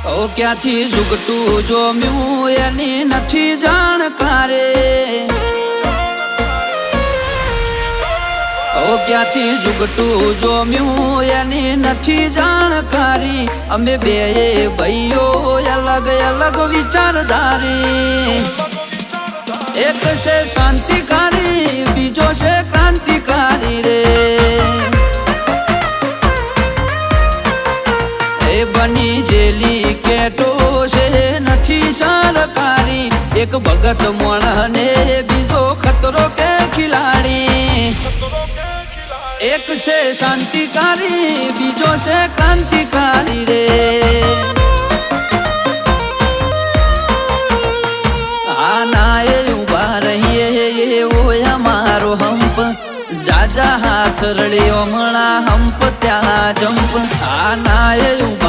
ઓ ક્યાંથી ઝુકટું જોમ્યું એની નથી જાણકારે, ઓ ક્યાંથી ઝુકટું જોમ્યું એની નથી જાણકારી। અમે બે ભાઈઓ અલગ અલગ વિચારધારી, એક છે શાંતિકારી બીજો છે ક્રાંતિકારી રે। એ બની જેલી કેટો છે નથી સરકારી, એક ભગત મોણ ને બીજો ખતરો કે ખિલાડી। એક છે શાંતિકારી બીજો છે ક્રાંતિકારી રે। હા ના એ ઉભા રહીએ એવો અમારો હંપ, જાજા હાથ રળ્યો હમણાં હંપ ત્યાં જંપ। હા ના એ